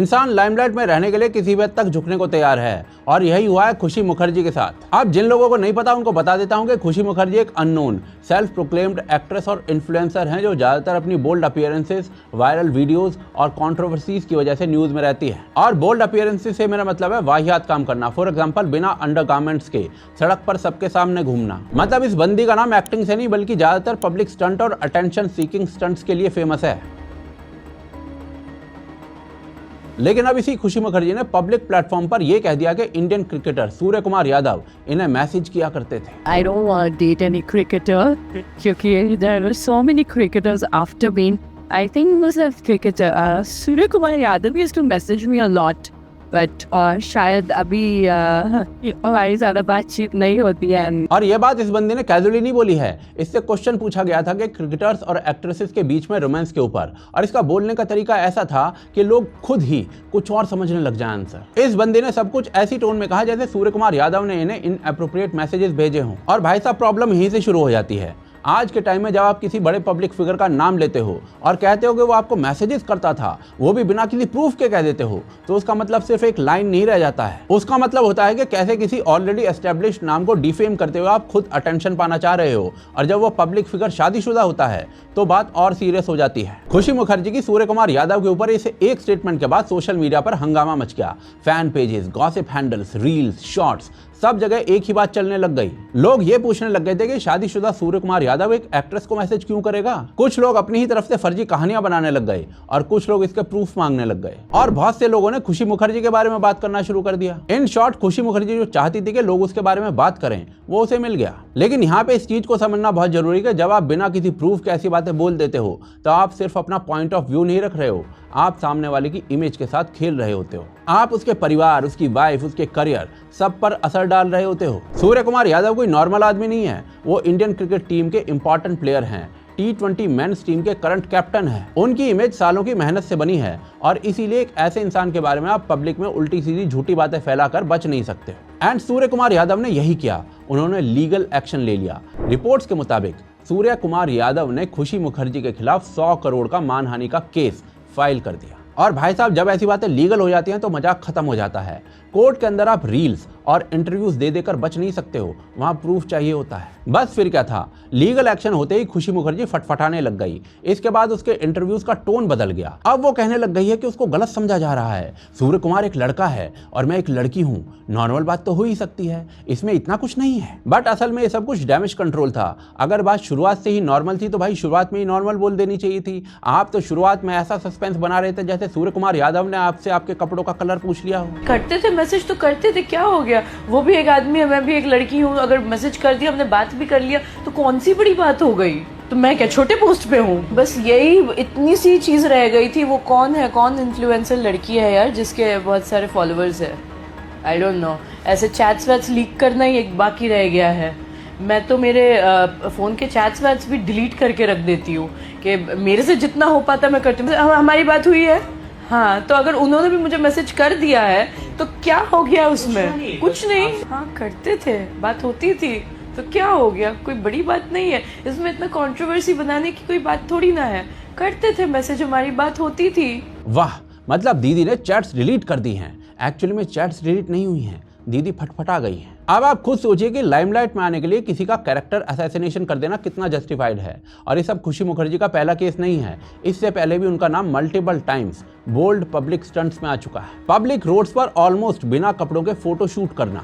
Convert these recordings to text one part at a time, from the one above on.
इंसान लाइमलाइट में रहने के लिए किसी भी हद तक झुकने को तैयार है और यही हुआ है खुशी मुखर्जी के साथ। अब जिन लोगों को नहीं पता उनको बता देता हूं कि खुशी मुखर्जी एक अननोन सेल्फ प्रोक्लेम्ड एक्ट्रेस और इन्फ्लुएंसर हैं जो ज्यादातर अपनी बोल्ड अपीयरेंसेस, वायरल वीडियोस और कंट्रोवर्सीज की वजह से न्यूज में रहती है। और बोल्ड अपीयरेंसेस से मेरा मतलब है वाहियात काम करना। फॉर एग्जाम्पल बिना अंडरगारमेंट्स के सड़क पर सबके सामने घूमना। मतलब इस बंदी का नाम एक्टिंग से नहीं बल्कि ज्यादातर पब्लिक स्टंट और अटेंशन सीकिंग स्टंट्स के लिए फेमस है। लेकिन अब इसी खुशी मुखर्जी ने पब्लिक प्लेटफॉर्म पर यह कह दिया कि इंडियन क्रिकेटर सूर्य कुमार यादव इन्हें मैसेज किया करते थे। I don't want to date any cricketer क्योंकि there were so many cricketers after me. I think was a cricketer. Surya Kumar Yadav used to message me a lot, but शायद अभी हमारी ज़्यादा बातचीत नहीं होती है। और ये बात इस बंदे ने कैजुअली नहीं बोली है। इससे क्वेश्चन पूछा गया था कि क्रिकेटर्स और एक्ट्रेसेस के बीच में रोमांस के ऊपर, और इसका बोलने का तरीका ऐसा था कि लोग खुद ही कुछ और समझने लग जाए आंसर। इस बंदे ने सब कुछ ऐसी टोन में कहा जैसे सूर्य कुमार यादव ने इन्हें इनएप्रोप्रिएट मैसेजेस भेजे हों। और भाई साहब प्रॉब्लम यहीं से शुरू हो जाती है। आज के टाइम में जब आप किसी बड़े पब्लिक फिगर का नाम लेते हो और कहते हो कि वो आपको मैसेजेस करता था, वो भी बिना किसी प्रूफ के कह देते हो, तो उसका मतलब सिर्फ एक लाइन नहीं रह जाता है। उसका मतलब होता है कि कैसे किसी ऑलरेडी एस्टेब्लिश्ड नाम को डिफेम करते हुए आप खुद अटेंशन पाना चाह रहे हो, और जब वो पब्लिक फिगर शादीशुदा होता है तो बात और सीरियस हो जाती है। खुशी मुखर्जी की सूर्य कुमार यादव के ऊपर इसे एक स्टेटमेंट के बाद सोशल मीडिया पर हंगामा मच गया। Fan pages, gossip handles, reels, shorts, सब जगह एक ही बात चलने लग गई। लोग ये पूछने लग गए थे कि शादीशुदा सूर्य कुमार यादव एक एक्ट्रेस को मैसेज क्यों करेगा। कुछ लोग अपनी ही तरफ से फर्जी कहानियां बनाने लग गए और कुछ लोग इसके प्रूफ मांगने लग गए, और बहुत से लोगों ने खुशी मुखर्जी के बारे में बात करना शुरू कर दिया। इन शॉर्ट खुशी मुखर्जी जो चाहती थी कि लोग उसके बारे में बात करें, वो उसे मिल गया। लेकिन यहाँ पे इस चीज को समझना बहुत जरूरी है कि जब आप बिना किसी प्रूफ के ऐसी बातें बोल देते हो तो आप सिर्फ अपना पॉइंट ऑफ व्यू नहीं रख रहे हो, आप सामने वाले की इमेज के साथ खेल रहे होते हो। आप उसके परिवार, उसकी वाइफ, उसके करियर, सब पर असर डाल रहे होते हो। सूर्य कुमार यादव कोई नॉर्मल आदमी नहीं है। वो इंडियन क्रिकेट टीम के इंपॉर्टेंट प्लेयर हैं। T20 मेंस टीम के करंट कैप्टन है। उनकी इमेज सालों की मेहनत से बनी है, और इसीलिए एक ऐसे इंसान के बारे में आप पब्लिक में उल्टी सीधी झूठी बातें फैलाकर बच नहीं सकते। एंड सूर्य कुमार यादव ने यही किया। उन्होंने लीगल एक्शन ले लिया। रिपोर्ट्स के मुताबिक सूर्य कुमार यादव ने खुशी मुखर्जी के खिलाफ 100 करोड़ का मानहानि का केस फाइल कर दिया। और भाई साहब जब ऐसी बातें लीगल हो जाती हैं तो मजाक खत्म हो जाता है। कोर्ट के अंदर आप रील्स और इंटरव्यूज दे देकर बच नहीं सकते हो, वहां प्रूफ चाहिए होता है। बस फिर क्या था, लीगल एक्शन होते ही खुशी मुखर्जी फटफटाने लग गई। इसके बाद उसके इंटरव्यूज का टोन बदल गया। अब वो कहने लग गई है कि उसको गलत समझा जा रहा है। सूर्य कुमार एक लड़का है और मैं एक लड़की हूँ, नॉर्मल बात तो हो ही सकती है, इसमें इतना कुछ नहीं है। बट असल में ये सब कुछ डैमेज कंट्रोल था। अगर बात शुरुआत से ही नॉर्मल थी तो भाई शुरुआत में ही नॉर्मल बोल देनी चाहिए थी। आप तो शुरुआत में ऐसा सस्पेंस बना रहे थे जैसे सूर्य कुमार यादव ने आपसे आपके कपड़ों का कलर पूछ लिया हो। करते थे मैसेज तो करते थे, क्या हो गया, वो भी एक आदमी है, मैं भी एक लड़की हूँ। अगर मैसेज कर दिया, हमने बात भी कर लिया, तो कौन सी बड़ी बात हो गई। तो मैं क्या छोटे पोस्ट पे हूँ। बस यही इतनी सी चीज रह गई थी। वो कौन है, कौन इन्फ्लुएंसर लड़की है यार जिसके बहुत सारे फॉलोअर्स है। I don't know. ऐसे चैट्स वैट्स लीक करना ही एक बाकी रह गया है। मैं तो मेरे फ़ोन के चैट्स वैट्स भी डिलीट करके रख देती हूँ कि मेरे से जितना हो पाता मैं करती हूँ। हमारी बात हुई है, हाँ, तो अगर उन्होंने भी मुझे मैसेज कर दिया है तो क्या हो गया उसमें, कुछ नहीं। हाँ करते थे, बात होती थी, तो क्या हो गया, कोई बड़ी बात नहीं है। इसमें इतना कंट्रोवर्सी बनाने की कोई बात थोड़ी ना है। करते थे मैसेज, हमारी बात होती थी। वाह, मतलब दीदी ने चैट्स डिलीट कर दी हैं। एक्चुअली में चैट्स डिलीट नहीं हुई हैं, दीदी फटफटा गई हैं। अब आप खुद सोचिए कि लाइमलाइट में आने के लिए किसी का कैरेक्टर असैसिनेशन कर देना कितना जस्टिफाइड है। और ये सब खुशी मुखर्जी का पहला केस नहीं है। इससे पहले भी उनका नाम multiple times bold public stunts में आ चुका है। पब्लिक रोड्स पर ऑलमोस्ट बिना कपड़ों के फोटो शूट करना,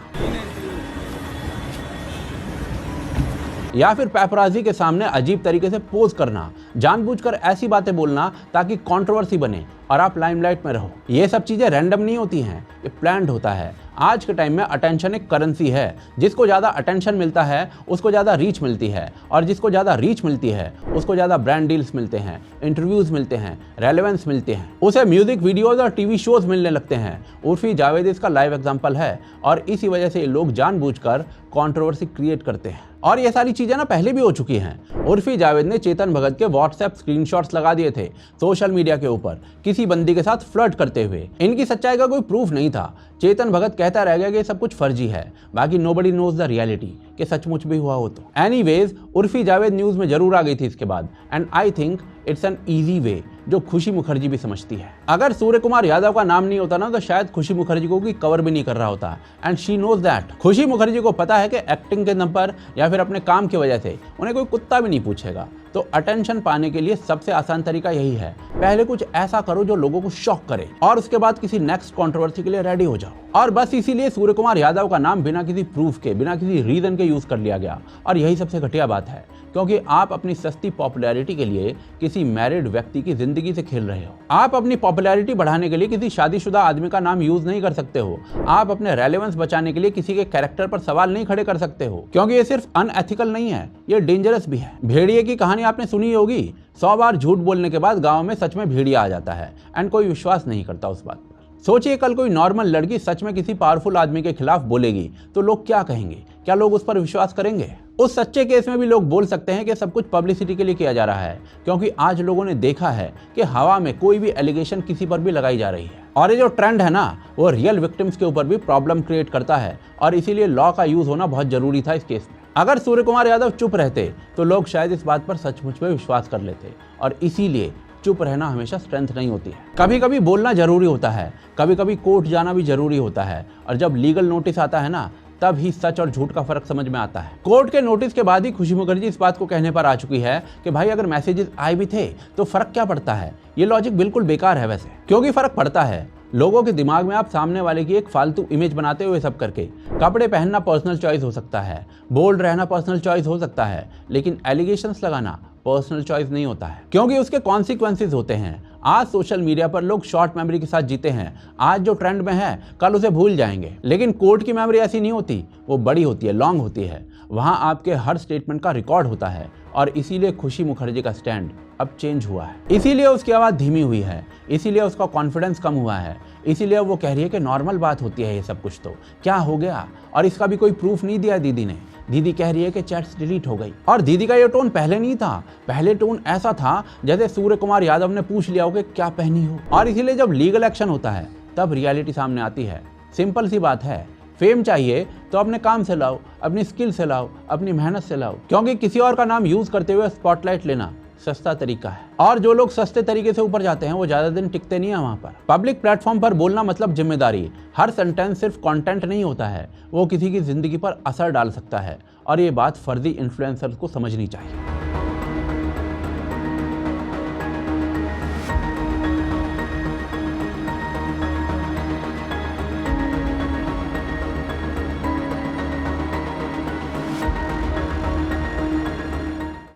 या फिर पैपराजी के सामने अजीब तरीके से पोज करना, जानबूझकर ऐसी बातें बोलना ताकि कंट्रोवर्सी बने और आप लाइमलाइट में रहो। ये सब चीजें रैंडम नहीं होती हैं, ये प्लान्ड होता है। आज के टाइम में अटेंशन एक करेंसी है। जिसको ज़्यादा अटेंशन मिलता है उसको ज़्यादा रीच मिलती है, और जिसको ज़्यादा रीच मिलती है उसको ज़्यादा ब्रांड डील्स मिलते हैं, इंटरव्यूज़ मिलते हैं, रेलेवेंस मिलते हैं, उसे म्यूजिक वीडियोज़ और टीवी शोज़ मिलने लगते हैं। उर्फी जावेद इसका लाइव एग्जाम्पल है, और इसी वजह से लोग जानबूझकर कंट्रोवर्सी क्रिएट करते हैं। और ये सारी चीज़ें ना पहले भी हो चुकी हैं। उर्फी जावेद ने चेतन भगत के व्हाट्सएप स्क्रीनशॉट्स लगा दिए थे सोशल मीडिया के ऊपर किसी बंदी के साथ फ्लर्ट करते हुए। इनकी सच्चाई का कोई प्रूफ नहीं था। चेतन भगत कहता रह गया कि सब कुछ फर्जी है, बाकी नोबडी नोज द रियलिटी कि सचमुच भी हुआ हो तो। एनीवेज, उर्फी जावेद न्यूज में जरूर आ गई थी इसके बाद, and I think it's an easy way जो खुशी मुखर्जी भी समझती है। अगर सूर्य कुमार यादव का नाम नहीं होता ना तो शायद खुशी मुखर्जी को कोई कवर भी नहीं कर रहा होता, एंड शी नोज दैट। खुशी मुखर्जी को पता है कि एक्टिंग के दम पर या फिर अपने काम की वजह से उन्हें कोई कुत्ता भी नहीं पूछेगा। तो अटेंशन पाने के लिए सबसे आसान तरीका यही है, पहले कुछ ऐसा करो जो लोगों को शॉक करे और उसके बाद किसी नेक्स्ट कंट्रोवर्सी के लिए रेडी हो जाओ। और बस इसीलिए सूर्य कुमार यादव का नाम बिना किसी प्रूफ के, बिना किसी रीजन के यूज कर लिया गया। और यही सबसे घटिया बात है, क्योंकि आप अपनी सस्ती पॉपुलैरिटी के लिए किसी मैरिड व्यक्ति की जिंदगी से खेल रहे हो। आप अपनी पॉपुलैरिटी बढ़ाने के लिए किसी शादीशुदा आदमी का नाम यूज नहीं कर सकते हो। आप अपने रेलेवेंस बचाने के लिए किसी के कैरेक्टर पर सवाल नहीं खड़े कर सकते हो, क्योंकि ये सिर्फ अनएथिकल नहीं है, ये डेंजरस भी है। भेड़िए की कहानी आपने सुनी होगी, 100 बार झूठ बोलने के बाद गाँव में सच में भेड़िया आ जाता है एंड कोई विश्वास नहीं करता उस बात पर। सोचिए कल कोई नॉर्मल लड़की सच में किसी पावरफुल आदमी के खिलाफ बोलेगी तो लोग क्या कहेंगे? क्या लोग उस पर विश्वास करेंगे? उस सच्चे केस में भी लोग बोल सकते हैं कि सब कुछ पब्लिसिटी के लिए किया जा रहा है, क्योंकि आज लोगों ने देखा है कि हवा में कोई भी एलिगेशन किसी पर भी लगाई जा रही है। और ये जो ट्रेंड है ना, वो रियल विक्टिम्स के ऊपर भी प्रॉब्लम क्रिएट करता है, और इसीलिए लॉ का यूज होना बहुत जरूरी था इस केस में। अगर सूर्य कुमार यादव चुप रहते तो लोग शायद इस बात पर सचमुच में विश्वास कर लेते, और इसीलिए चुप रहना हमेशा स्ट्रेंथ नहीं होती है। कभी कभी बोलना जरूरी होता है, कभी कभी कोर्ट जाना भी जरूरी होता है, और जब लीगल नोटिस आता है ना, तब ही सच और झूठ का फर्क समझ में आता है। कोर्ट के नोटिस के बाद ही खुशी मुखर्जी इस बात को कहने पर आ चुकी है कि भाई अगर मैसेजेस आए भी थे तो फर्क क्या पड़ता है। ये लॉजिक बिल्कुल बेकार है वैसे, क्योंकि फर्क पड़ता है। लोगों के दिमाग में आप सामने वाले की एक फालतू इमेज बनाते हुए सब करके, कपड़े पहनना पर्सनल चॉइस हो सकता है, बोल्ड रहना पर्सनल चॉइस हो सकता है, लेकिन एलिगेशंस लगाना पर्सनल चॉइस नहीं होता है, क्योंकि उसके कॉन्सिक्वेंसेस होते हैं। आज सोशल मीडिया पर लोग शॉर्ट मेमोरी के साथ जीते हैं। आज जो ट्रेंड में है कल उसे भूल जाएंगे, लेकिन कोर्ट की मेमोरी ऐसी नहीं होती, वो बड़ी होती है, लॉन्ग होती है। वहाँ आपके हर स्टेटमेंट का रिकॉर्ड होता है, और इसीलिए खुशी मुखर्जी का स्टैंड अब चेंज हुआ है। इसीलिए उसकी आवाज़ धीमी हुई है, इसीलिए उसका कॉन्फिडेंस कम हुआ है, इसीलिए वो कह रही है कि नॉर्मल बात होती है ये सब कुछ, तो क्या हो गया। और इसका भी कोई प्रूफ नहीं दिया दीदी ने। दीदी कह रही है कि चैट्स डिलीट हो गई, और दीदी का ये टोन पहले नहीं था। पहले टोन ऐसा था जैसे सूर्य कुमार यादव ने पूछ लिया हो कि क्या पहनी हो। और इसीलिए जब लीगल एक्शन होता है तब रियलिटी सामने आती है। सिंपल सी बात है, फेम चाहिए तो अपने काम से लाओ, अपनी स्किल से लाओ, अपनी मेहनत से लाओ, क्योंकि किसी और का नाम यूज करते हुए स्पॉटलाइट लेना सस्ता तरीका है। और जो लोग सस्ते तरीके से ऊपर जाते हैं वो ज्यादा दिन टिकते नहीं है वहां पर। पब्लिक प्लेटफॉर्म पर बोलना मतलब जिम्मेदारी। हर सेंटेंस सिर्फ कंटेंट नहीं होता है, वो किसी की जिंदगी पर असर डाल सकता है, और ये बात फर्जी इन्फ्लुएंसर्स को समझनी चाहिए।